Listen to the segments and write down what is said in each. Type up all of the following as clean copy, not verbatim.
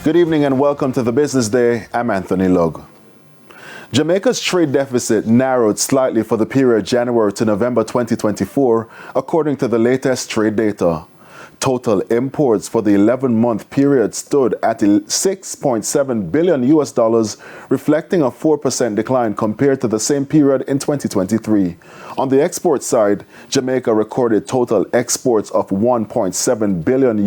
Good evening and welcome to the Business Day. I'm Anthony Lugg. Jamaica's trade deficit narrowed slightly for the period January to November 2024, according to the latest trade data. Total imports for the 11-month period stood at $6.7 billion, reflecting a 4% decline compared to the same period in 2023. On the export side, Jamaica recorded total exports of $1.7 billion,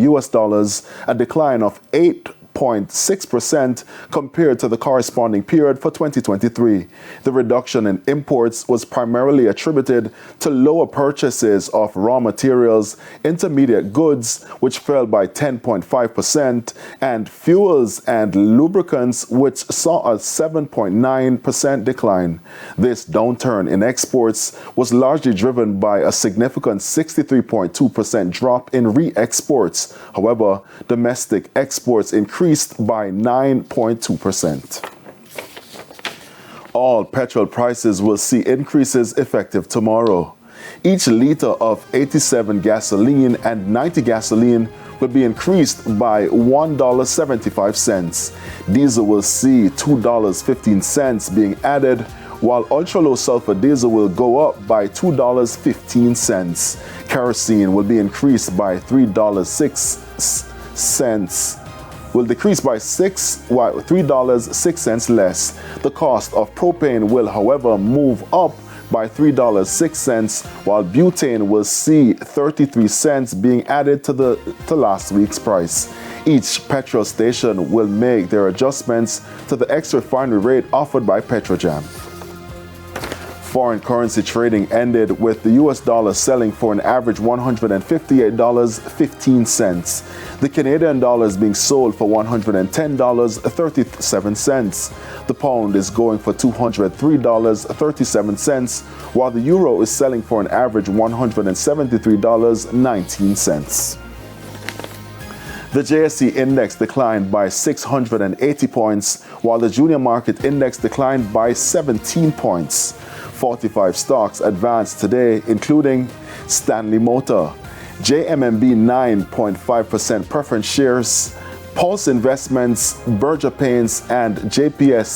a decline of 8.6% compared to the corresponding period for 2023. The reduction in imports was primarily attributed to lower purchases of raw materials, intermediate goods, which fell by 10.5%, and fuels and lubricants, which saw a 7.9% decline. This downturn in exports was largely driven by a significant 63.2% drop in re-exports. However, domestic exports increased by 9.2%. All petrol prices will see increases effective tomorrow. Each liter of 87 gasoline and 90 gasoline will be increased by $1.75. Diesel will see $2.15 being added, while ultra-low sulfur diesel will go up by $2.15. Kerosene will be increased by $3.06. Will decrease by $3.06 less. The cost of propane will, however, move up by $3.06, while butane will see 33 cents being added to last week's price. Each petrol station will make their adjustments to the extra refinery rate offered by Petrojam. Foreign currency trading ended with the US dollar selling for an average $158.15. The Canadian dollar is being sold for $110.37. The pound is going for $203.37, while the euro is selling for an average $173.19. The JSE index declined by 680 points, while the junior market index declined by 17 points. 45 stocks advanced today, including Stanley Motor, JMMB 9.5% preference shares, Pulse Investments, Berger Paints, and JPS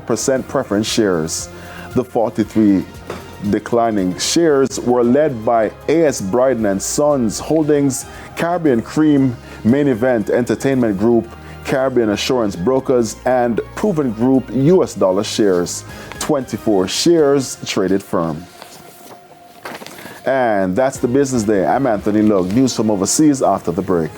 7% preference shares. The 43 declining shares were led by A.S. Bryden & Sons Holdings, Caribbean Cream, Main Event Entertainment Group, Caribbean Assurance Brokers, and Proven Group US dollar shares. 24 shares traded firm. And that's the Business Day. I'm Anthony Lugg. News from overseas after the break.